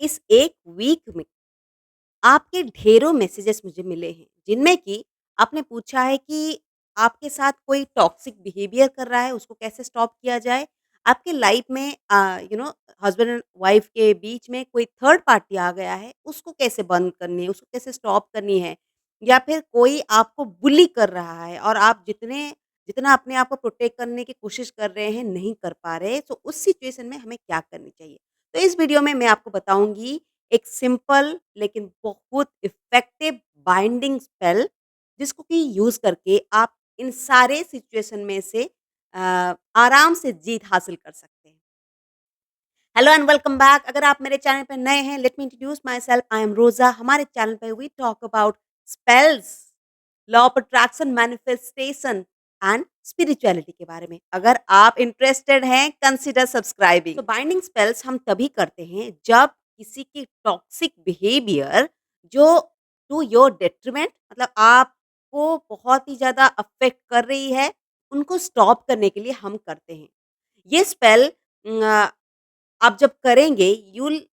इस एक वीक में आपके ढेरों मैसेजेस मुझे मिले हैं, जिनमें कि आपने पूछा है कि आपके साथ कोई टॉक्सिक बिहेवियर कर रहा है, उसको कैसे स्टॉप किया जाए? आपके लाइफ में हस्बैंड एंड वाइफ के बीच में कोई थर्ड पार्टी आ गया है, उसको कैसे बंद करनी है, उसको कैसे स्टॉप करनी है? या फिर कोई आपको बुली कर रहा है और आप जितना अपने आप को प्रोटेक्ट करने की कोशिश कर रहे हैं, नहीं कर पा रहे, तो उस सिचुएशन में हमें क्या करनी चाहिए? तो इस वीडियो में मैं आपको बताऊँगी एक सिंपल लेकिन बहुत इफ़ेक्टिव बाइंडिंग स्पेल जिसको कि यूज़ करके आप इन सारे सिचुएशन में से आराम से जीत हासिल कर सकते हैं। Hello and welcome back. अगर आप मेरे चैनल पे नए हैं, let me introduce myself, I am Rosa. हमारे चैनल पे we talk about spells, law of attraction, manifestation and spirituality के बारे में। अगर आप इंटरेस्टेड हैं, कंसीडर सब्सक्राइबिंग। तो बाइंडिंग स्पेल्स हम तभी करते हैं जब किसी की टॉक्सिक बिहेवियर जो टू योर डेट्रिमेंट, मतलब आपको बहुत ही ज़्यादा अफ़ेक्ट कर रही है, उनको स्टॉप करने के लिए हम करते हैं। ये स्पेल आप जब करेंगे, you will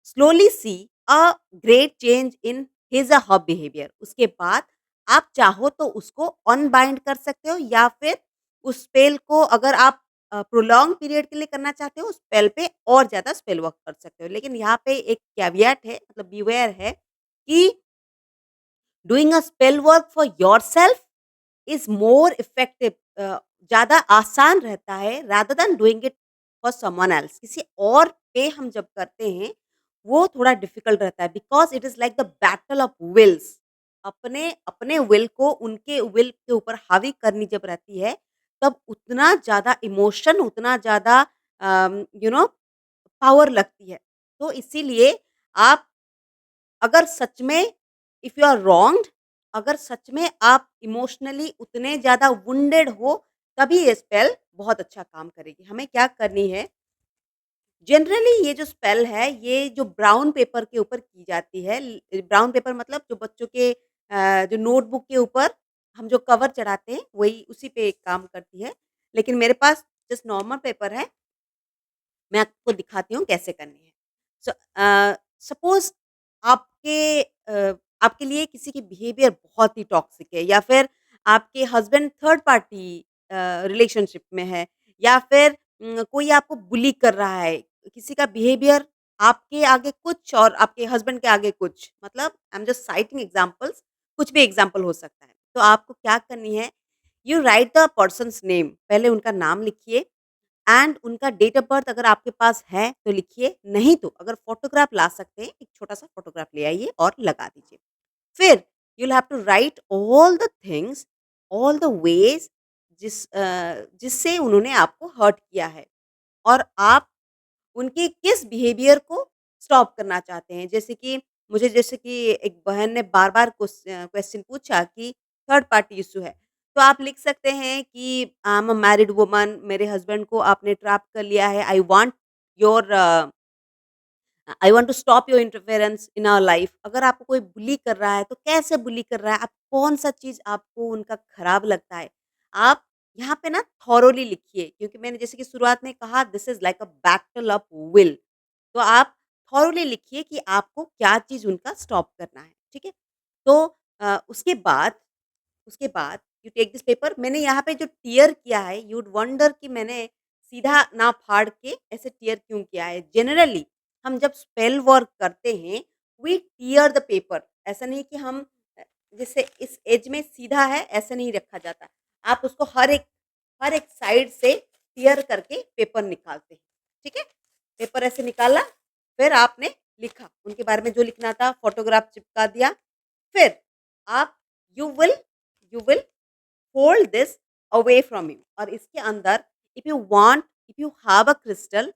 slowly see a great change in his her behaviour. उसके बाद आप चाहो तो उसको अनबाइंड कर सकते हो, या फिर उस स्पेल को अगर आप प्रोलॉन्ग पीरियड के लिए करना चाहते हो, उस स्पेल पे और ज़्यादा स्पेल वर्क कर सकते हो। लेकिन यहाँ पे एक कैविएट है, मतलब बिवेयर है कि doing a spell work for yourself is more effective, ज़्यादा आसान रहता है rather than doing it for someone else. किसी और पे हम जब करते हैं, वो थोड़ा डिफिकल्ट रहता है, because it is like the battle of wills. अपने अपने विल को उनके विल के ऊपर हावी करनी जब रहती है, तब उतना ज़्यादा इमोशन, उतना ज़्यादा पावर लगती है। तो इसीलिए आप अगर सच में इफ यू आर रॉन्ग्ड, अगर सच में आप इमोशनली उतने ज़्यादा वुंडेड हो, तभी ये स्पेल बहुत अच्छा काम करेगी। हमें क्या करनी है, जनरली ये जो स्पेल है, ये जो ब्राउन पेपर के ऊपर की जाती है। ब्राउन पेपर मतलब जो बच्चों के जो नोटबुक के ऊपर हम जो कवर चढ़ाते हैं, वही उसी पे काम करती है। लेकिन मेरे पास जस्ट नॉर्मल पेपर है, मैं आपको दिखाती हूँ कैसे करनी है। सपोज़ आपके आपके लिए किसी की बिहेवियर बहुत ही टॉक्सिक है, या फिर आपके हस्बैंड थर्ड पार्टी रिलेशनशिप में है, या फिर कोई आपको बुली कर रहा है। किसी का बिहेवियर आपके आगे कुछ और आपके हस्बैंड के आगे कुछ, मतलब I am just citing examples, कुछ भी एग्ज़ाम्पल हो सकता है। तो आपको क्या करनी है, you right the persons name, पहले उनका नाम लिखिए एंड उनका डेट ऑफ बर्थ अगर आपके पास है तो लिखिए, नहीं तो अगर फ़ोटोग्राफ ला सकते हैं, एक छोटा-सा फ़ोटोग्राफ ले आइए और लगा दीजिए। फिर you will have to write all the things, all the ways जिससे उन्होंने आपको हर्ट किया है, और आप उनके किस बिहेवियर को स्टॉप करना चाहते हैं। जैसे कि एक बहन ने बार-बार क्वेश्चन पूछा कि थर्ड पार्टी इश्यू है। तो आप लिख सकते हैं कि I am a married woman, मेरे हस्बैंड को आपने ट्रैप कर लिया है। Your I want to stop your interference in our life. अगर आपको कोई बुली कर रहा है, तो कैसे बुली कर रहा है? आप कौन-सा चीज़ आपको उनका खराब लगता है? आप यहाँ पे ना थॉरोली लिखिए, क्योंकि मैंने जैसे कि शुरुआत में कहा, this is like a battle of will. तो आप थॉरोली लिखिए कि आपको क्या चीज़ उनका स्टॉप करना है, ठीक है? तो उसके बाद यू टेक दिस पेपर। मैंने यहाँ पे जो टियर किया है, यू वुड वंडर कि मैंने सीधा ना फाड़ के ऐसे टियर क्यों किया है। जनरली हम जब स्पेल वर्क करते हैं, वी टियर द पेपर। ऐसा नहीं कि हम जैसे इस एज में सीधा है, ऐसे नहीं रखा जाता। आप उसको हर एक साइड से टियर करके पेपर निकालते हैं, ठीक है? पेपर ऐसे निकाला, फिर आपने लिखा, उनके बारे में जो लिखना था, फ़ोटोग्राफ चिपका दिया। फिर आप you will you will hold this away from you, और इसके अंदर if you have a crystal,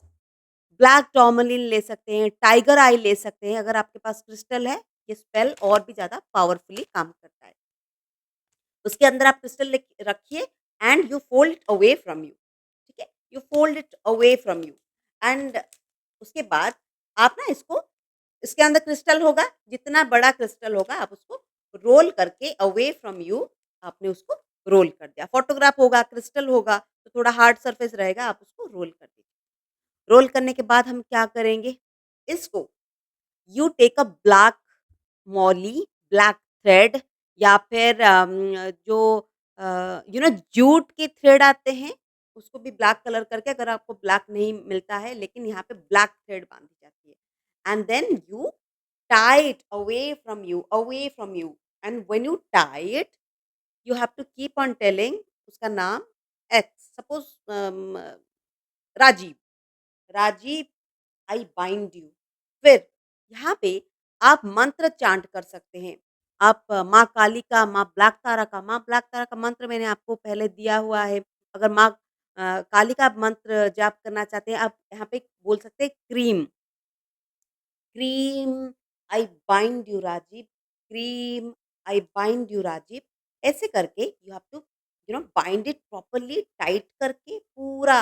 black tourmaline ले सकते हैं, टाइगर आई ले सकते हैं। अगर आपके पास क्रिस्टल है, ये स्पेल और भी ज़्यादा पावरफुली काम करता है। उसके अंदर आप क्रिस्टल रखिए and you fold it away from you, ठीक है? You fold it away from you and उसके बाद आप ना इसको, इसके अंदर क्रिस्टल होगा, जितना बड़ा क्रिस्टल होगा आप उसको रोल करके अवे फ्रॉम यू, आपने उसको रोल कर दिया। फोटोग्राफ होगा, क्रिस्टल होगा, तो थोड़ा हार्ड सरफेस रहेगा, आप उसको रोल कर दीजिए। रोल करने के बाद हम क्या करेंगे, इसको you take a black mauli, black thread या फिर जो जूट के थ्रेड आते हैं, उसको भी ब्लैक कलर करके अगर आपको ब्लैक नहीं मिलता है, लेकिन यहाँ पे ब्लैक थ्रेड बाँधी जाती है and then you tie it away from you and when you tie it, you have to keep on telling उसका नाम X suppose Rajiv, Rajiv I bind you. फिर यहाँ पे आप मंत्र चांट कर सकते हैं। आप माँ काली का, माँ ब्लैक तारा का मंत्र मैंने आपको पहले दिया हुआ है। अगर माँ काली का मंत्र जाप करना चाहते हैं, आप यहाँ पे बोल सकते हैं cream, cream I bind you Rajiv, cream I bind you Rajiv. ऐसे करके you have to bind it properly tight करके पूरा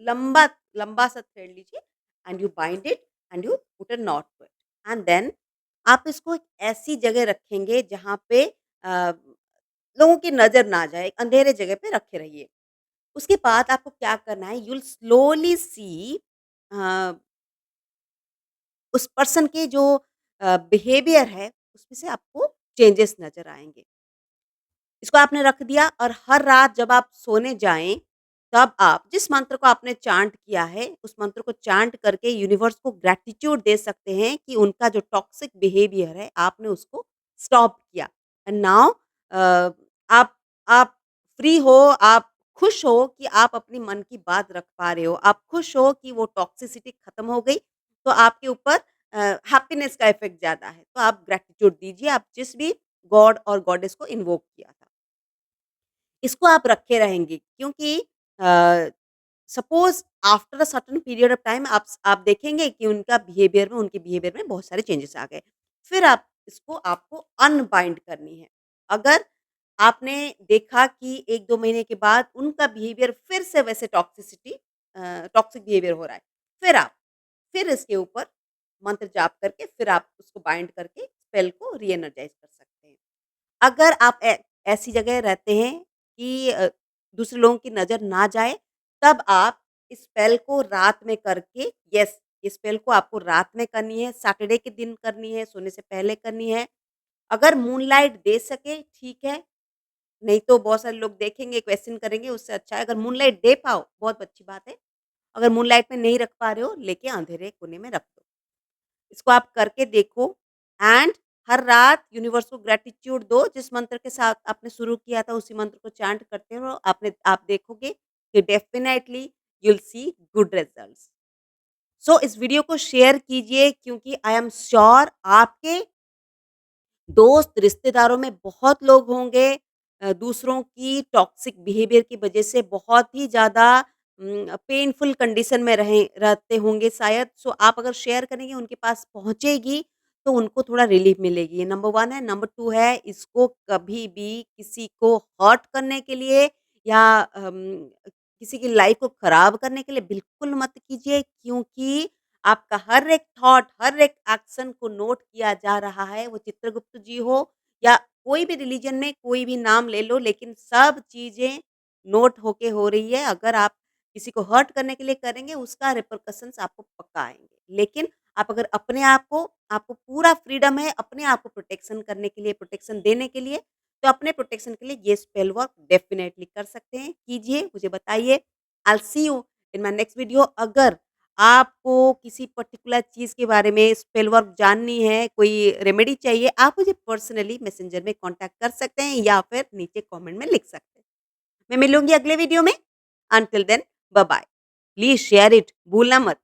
लंबा लंबा सा थ्रेड लीजिए and you bind it and you put a knot to it and then आप इसको एक ऐसी जगह रखेंगे जहाँ पे लोगों की नज़र ना जाए, एक अंधेरे जगह पे रखे रहिए। उसके बाद आपको क्या करना है, यू विल स्लोली सी उस पर्सन के जो बिहेवियर है, उसमें से आपको चेंजेस नज़र आएँगे। इसको आपने रख दिया और हर रात जब आप सोने जाएँ, तब आप जिस मंत्र को आपने चांट किया है, उस मंत्र को चांट करके यूनिवर्स को ग्रैटिट्यूड दे सकते हैं कि उनका जो टॉक्सिक बिहेवियर है, आपने उसको स्टॉप किया। एंड नाउ आप फ्री हो, आप खुश हो कि आप अपनी मन की बात रख पा रहे हो। आप खुश हो कि वो टॉक्सिसिटी खत्म हो गई, तो आपके ऊपर हैप्पीनेस का इफ़ेक्ट ज़्यादा है। तो आप ग्रैटिट्यूड दीजिए, आप जिस भी गॉड और गॉडेस को इन्वोक किया था। इसको आप रखे रहेंगे क्योंकि uh, suppose after uh certain period of time आप देखेंगे कि उनके बिहेवियर में बहुत सारे चेंजेस आ गए। फिर आप इसको आपको अनबाइंड करनी है। अगर आपने देखा कि 1-2 महीने के बाद उनका बिहेवियर फिर से वैसे टॉक्सिक बिहेवियर हो रहा है, फिर इसके ऊपर मंत्र जाप करके फिर आप उसको बाइंड करके स्पेल को री-एनर्जाइज़ कर सकते हैं। अगर आप ऐसी जगह रहते हैं कि दूसरे लोगों की नज़र ना जाए, तब आप इस स्पेल को रात में करके यस, इस स्पेल को आपको रात में करनी है, सैटरडे के दिन करनी है, सोने से पहले करनी है। अगर मूनलाइट दे सके ठीक है, नहीं तो बहुत सारे लोग देखेंगे, क्वेश्चन करेंगे, उससे अच्छा है अगर मूनलाइट दे पाओ, बहुत अच्छी बात है। अगर मूनलाइट में नहीं रख पा रहे हो, लेके अंधेरे कोने में रख दो। इसको आप करके देखो एंड हर रात यूनिवर्स को ग्रैटिट्यूड दो, जिस मंत्र के साथ आपने शुरू किया था उसी मंत्र को चांट करते रहो। आप देखोगे कि definitely you will see good results. So इस वीडियो को शेयर कीजिए क्योंकि आई एम श्योर आपके दोस्त, रिश्तेदारों में बहुत लोग होंगे दूसरों की टॉक्सिक बिहेवियर की वजह से बहुत ही ज़्यादा पेनफुल कंडीशन में रहते होंगे शायद। सो आप अगर शेयर करेंगे उनके पास पहुँचेगी, तो उनको थोड़ा रिलीफ मिलेगी। ये नंबर 1 है। नंबर 2 है इसको कभी भी किसी को हर्ट करने के लिए या किसी की लाइफ़ को खराब करने के लिए बिल्कुल मत कीजिए क्योंकि आपका हर एक थॉट, हर एक एक्शन को नोट किया जा रहा है, वो चित्रगुप्त जी हो या कोई भी रिलीजन में कोई भी नाम ले लो, लेकिन सब चीज़ें नोट होके हो रही है। अगर आप किसी को हर्ट करने के लिए करेंगे, उसका रिपरकशंस आपको पक्का आएँगे। लेकिन आप अगर आपको पूरा फ्रीडम है अपने आप को प्रोटेक्शन करने के लिए, प्रोटेक्शन देने के लिए, तो अपने प्रोटेक्शन के लिए ये स्पेल वर्क डेफिनिटली कर सकते हैं। कीजिए, मुझे बताइए। I will see you in my next video. अगर आपको किसी पर्टिकुलर चीज़ के बारे में स्पेल वर्क जाननी है, कोई रेमेडी चाहिए, आप मुझे पर्सनली मैसेंजर में कॉन्टैक्ट कर सकते हैं या फिर नीचे कमेंट में लिख सकते हैं। मैं मिलूँगी अगले वीडियो में। Until then bye bye. Please share it, भूलना मत।